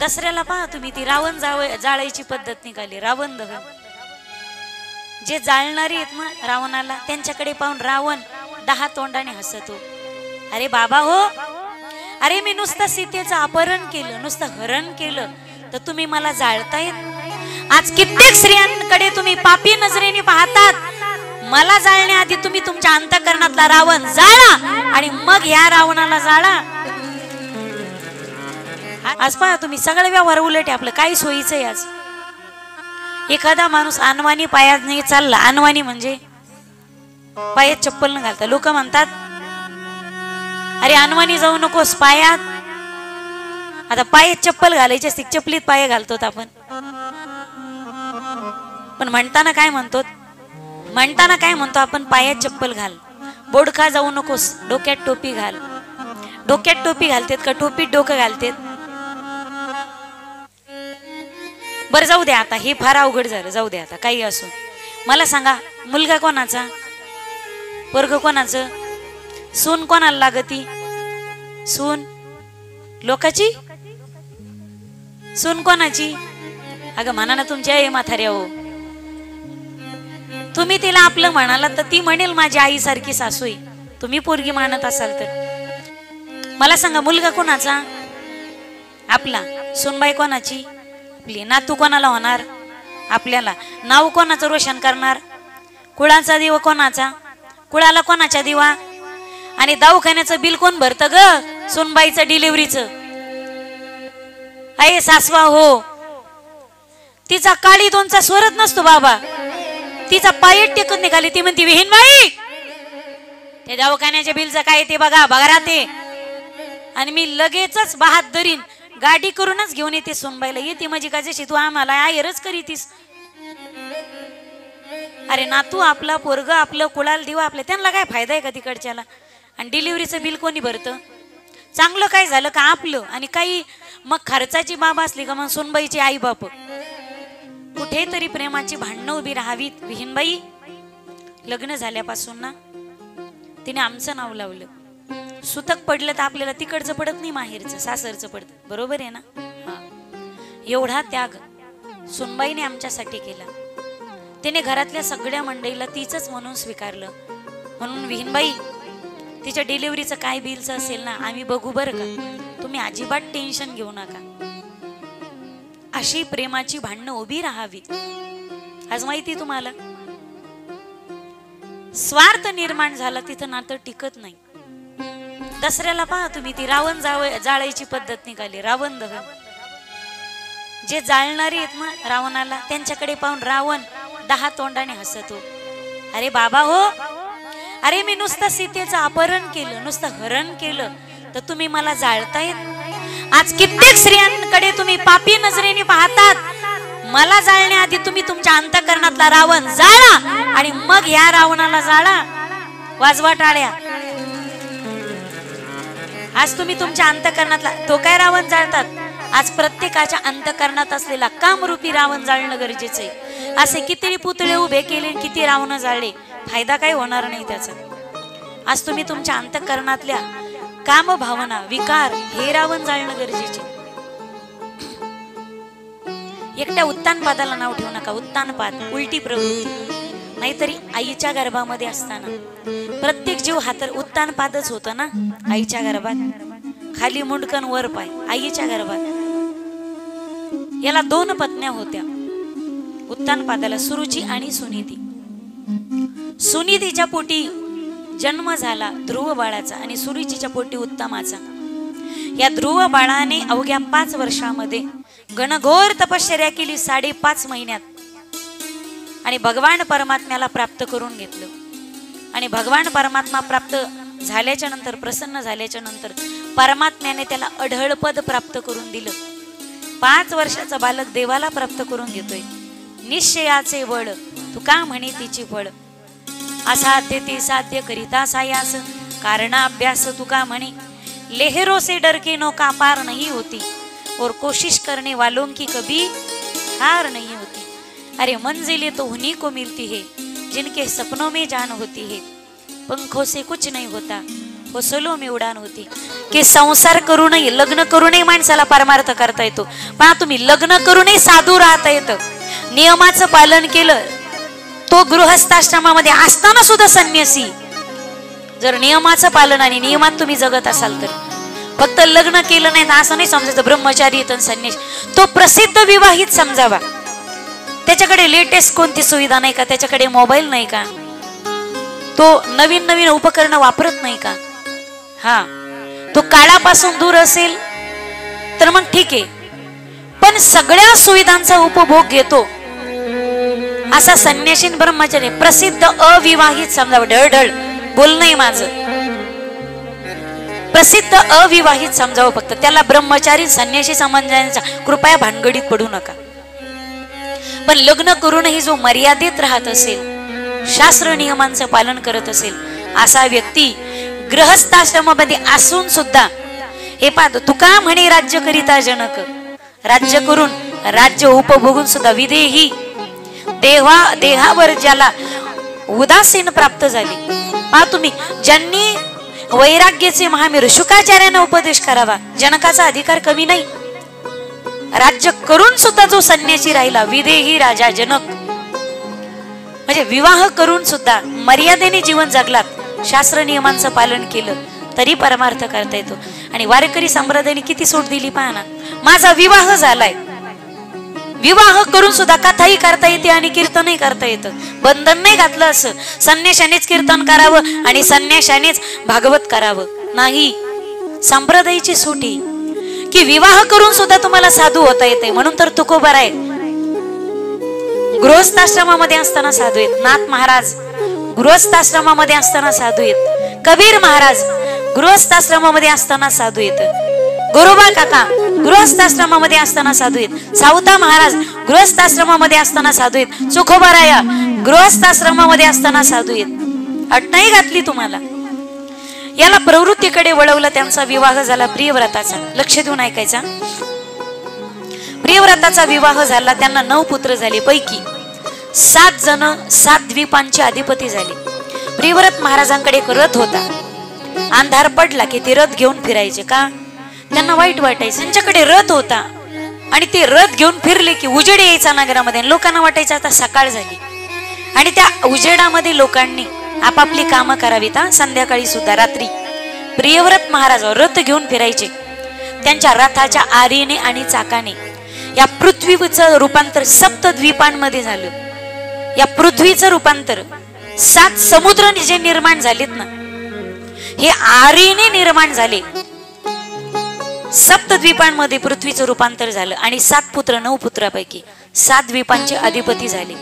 दसऱ्याला पहा तुम्ही ती रावण जाळायची पद्धत निघाली, रावण दहन. जे जाळणारे आहेत ना रावणाला, त्यांच्याकडे पाहून रावण 10 तोंडाने हसतो. अरे बाबा हो, अरे मी नुसतं सीतेचं अपहरण केलं, नुसतं हरण केलं, तर तुम्ही मला जाळतायत. आज कित्येक स्त्रियांकडे तुम्ही पापी नजरेने पाहतात. मला जाळण्याआधी तुम्ही तुमच्या अंतःकरणातला रावण जाळा आणि मग ह्या रावणाला जाळा. आज पहा तुम्ही सगळं व्यवहार उलट आहे आपलं, काही सोयीचं आहे. आज एखादा माणूस अनवाणी पायाने चालला, अनवाणी म्हणजे पायात चप्पल न घालता, लोक म्हणतात अरे अनवाणी जाऊ नकोस पायात. आता पायात चप्पल घालायची असते, चपलीत पाय घालतो आपण, पण म्हणताना काय म्हणतो, आपण पायात चप्पल घाल, बोडखा जाऊ नकोस, डोक्यात टोपी घाल. डोक्यात टोपी घालतेत का टोपीत डोकं घालतेत? बरं जाऊ द्या, आता हे फार अवघड झालं, जाऊ द्या आता काही असो. मला सांगा, मुलगा कोणाचा, पोरग कोणाचं, सून कोणाला लागती? सून लोकाची, सून कोणाची? अगं म्हणा ना तुमची आई म्हाताऱ्या हो. तुम्ही तिला आपलं म्हणाला तर ती म्हणेल माझी आई सारखी सासू आहे. तुम्ही पोरगी मानत असाल तर मला सांगा, मुलगा कोणाचा? आपला. सूनबाई कोणाची? आपली. नातू कोणाला होणार? आपल्याला. नाव कोणाचं रोशन करणार? कुळाचा दिवा कोणाचा? कुळाला कोणाच्या दिवा? आणि दवाखान्याचं बिल कोण भरतं ग? सूनबाईचं डिलिव्हरीचं. अये सासवा हो, तिचा काळी दोनचा स्वरच नसतो बाबा, तिचा पायट टेकत निघाली. ती म्हणती विहीन बाई, ते दवाखान्याच्या बिलचं काय ते बघा, बघा राहते. आणि मी लगेचच बहादरीन गाडी करूनच घेऊन येते सोनबाईला. येते म्हणजे का जशी तू आम्हाला आहेरच करीतीस. अरे नातू आपला, पोरग आपलं, कुळाला दिवा आपल्या, त्यांना काय फायदा आहे का तिकडच्याला? आणि डिलिव्हरीचं बिल कोणी भरतं? चांगलं काय झालं का आपलं, आणि काही मग खर्चाची बाब असली का मग सोनबाईची आई बाप. कुठेतरी प्रेमाची भांडणं उभी राहावीत. विहीनबाई लग्न झाल्यापासून ना तिने आमचं नाव लावलं. सुतक पडलं तर आपल्याला तिकडचं पडत नाही, माहेरचं सासरचं पडतं, बरोबर आहे ना? हा. एवढा त्याग सुनबाईने आमच्यासाठी केला. तिने घरातल्या सगळ्या मंडळीला तीच म्हणून स्वीकारलं. म्हणून विहीनबाई तिच्या डिलिव्हरीचं काय बिलचं असेल ना आम्ही बघू बरं का, तुम्ही अजिबात टेन्शन घेऊ नका. अशी प्रेमाची भांडणं उभी राहावीत. आज माहिती तुम्हाला, स्वार्थ निर्माण झाला तिथं नातं टिकत नाही. दसऱ्याला पहा तुम्ही ती रावण जाळायची पद्धत निघाली, रावण दहन. जे जाळणारे आहेत ना रावणाला, त्यांच्याकडे पाहून रावण 10 तोंडाने हसतो. अरे बाबा हो, अरे मी नुसतं सीतेचं अपहरण केलं, नुसतं हरण केलं, तर तुम्ही मला जाळतायत. आज कित्येक स्त्रियांकडे तुम्ही पापी नजरेने पाहतात. मला जाळण्याआधी तुम्ही तुमच्या अंतःकरणातला रावण जाळा आणि मग ह्या रावणाला जाळा. वाजवा टाळ्या. आज तुम्ही तुमच्या अंतःकरणातला तो काय रावण जाळतात? आज प्रत्येकाच्या अंतःकरणात असलेला कामरूपी रावण जाळणं गरजेचं आहे. असे किती पुतळे उभे केले, किती रावण जाळले, फायदा काही होणार नाही त्याचा. आज तुम्ही तुमच्या अंतःकरणातल्या काम भावना, विकार हे रावण जाळणं गरजेचे. एकट्या उत्तानपादाला नाव ठेवू नका. उत्तानपाद उलटी प्रवृत्ती. नाहीतरी आईच्या गर्भामध्ये असताना प्रत्येक जीव हा तर उत्तानपादच होतो ना. आईच्या गर्भात खाली मुंडकन वर पाय. आईच्या गर्भात याला 2 पत्न्या होत्या उत्तानपादाला, सुरुची आणि सुनीती. सुनीतीच्या पोटी जन्म झाला ध्रुव बाळाचा आणि सुरुचीच्या पोटी उत्तमाचा. या ध्रुव बाळाने अवघ्या 5 वर्षामध्ये घनघोर तपश्चर्या केली 5.5 महिन्यात, आणि भगवान परमात्म्याला प्राप्त करून घेतलं. आणि भगवान परमात्मा प्राप्त झाल्याच्या नंतर, प्रसन्न झाल्याच्या नंतर परमात्म्याने त्याला अढळपद प्राप्त करून दिलं. 5 वर्षाचा बालक देवाला प्राप्त करून घेतोय. निश्चयाचे बळ तुका म्हणे तिची फळ, असाध्य ते साध्य करिता सायास, कारण अभ्यास तुका म्हणे लेहरों से डर के नौका पार नहीं होती, और कोशिश करने वालों की कभी हार नहीं होती. अरे मंजिलें तो उन्हीं को मिलती है जिनके सपनों में जान होती है, पंखों से कुछ नहीं होता कोसलो मी उडान होती, की संसार करूनही लग्न करूनही माणसाला परमार्थ करता येतो. पहा तुम्ही, लग्न करूनही साधू राहता येतं, नियमाचं पालन केलं. तो गृहस्थाश्रमामध्ये असताना सुद्धा संन्यासी, जर नियमाचं पालन आणि नियमात तुम्ही जगत असाल तर. फक्त लग्न केलं नाही असं नाही समजायचं ब्रह्मचारी येतं संन्यासी. तो प्रसिद्ध विवाहित समजावा. त्याच्याकडे लेटेस्ट कोणती सुविधा नाही का, त्याच्याकडे मोबाईल नाही का, तो नवीन नवीन उपकरण वापरत नाही का, हा, तो काळापासून दूर असेल तर मग ठीक आहे. पण सगळ्या सुविधांचा उपभोग घेतो असा संन्यासी ब्रह्मचारी प्रसिद्ध अविवाहित समजावं. ढळढळ बोल नाही माझं, प्रसिद्ध अविवाहित समजावं फक्त. त्याला ब्रह्मचारी संन्यासी समजण्याचा कृपया भानगडीत पडू नका. पण लग्न करूनही जो मर्यादेत राहत असेल, शास्त्र नियमांचं पालन करत असेल, असा व्यक्ती गृहस्थाश्रमामध्ये असून सुद्धा, हे पाहतो तुका म्हणे राज्य करिता जनक, राज्य करून राज्य उपभोगून सुद्धा विदेही देहावर ज्याला उदासीन प्राप्त झाली. पहा तुम्ही, ज्यांनी वैराग्याचे महावीर शुकाचार्यांना उपदेश करावा, जनकाचा अधिकार कमी नाही. राज्य करून सुद्धा जो संन्यासी राहिला, विदेही राजा जनक, म्हणजे विवाह करून सुद्धा मर्यादेने जीवन जगलात, शास्त्र नियमांचं पालन केलं तरी परमार्थ करता येतो. आणि वारकरी संप्रदायाने किती सूट दिली पहा ना. माझा विवाह झालाय, विवाह करून सुद्धा कथाही करता येते आणि कीर्तनही करता येतं. बंधन नाही घातलं असं संन्याशानेच कीर्तन करावं आणि संन्याशानेच भागवत करावं, नाही. संप्रदायाची सूटी की विवाह करून सुद्धा तुम्हाला साधू होता येते. म्हणून तर तुकोबार आहे, गृहस्थाश्रमामध्ये असताना साधू आहेत. नाथ महाराज गृहस्थाश्रमामध्ये असताना साधू आहेत. कबीर महाराज गृहस्थाश्रमामध्ये असताना साधू आहेत. गोरोबा काका गृहस्थाश्रमामध्ये असताना साधू आहेत. सावता महाराज गृहस्थाश्रमामध्ये असताना साधू आहेत. चोखोबाराया गृहस्थाश्रमामध्ये असताना साधू आहेत. अट नाही घातली तुम्हाला. याला प्रवृत्तीकडे वळवलं. त्यांचा विवाह झाला प्रियव्रताचा. लक्ष देऊन ऐकायचा. प्रियव्रताचा विवाह झाला, त्यांना 9 पुत्र झाले. पैकी 7 जण 7 द्वीपांचे अधिपती झाले. प्रियव्रत महाराजांकडे एक रथ होता. अंधार पडला की ते रथ घेऊन फिरायचे. का? त्यांना वाईट वाटायचं. त्यांच्याकडे रथ होता आणि ते रथ घेऊन फिरले की उजेड यायचा नगरामध्ये. लोकांना वाटायचं आता सकाळ झाली. आणि त्या उजेडामध्ये लोकांनी आपापली कामं करावीत. संध्याकाळी सुद्धा रात्री प्रियव्रत महाराज रथ घेऊन फिरायचे. त्यांच्या रथाच्या आरीने आणि चाकाने या पृथ्वीचं रूपांतर 7 द्वीपांमध्ये झालं. या पृथ्वीचं रूपांतर 7 समुद्र जे निर्माण झालेत ना, हे आरीने निर्माण झाले. 7 द्वीपांमध्ये पृथ्वीचं रूपांतर झालं आणि 7 पुत्र 9 पुत्रापैकी 7 द्वीपांचे अधिपती झाले.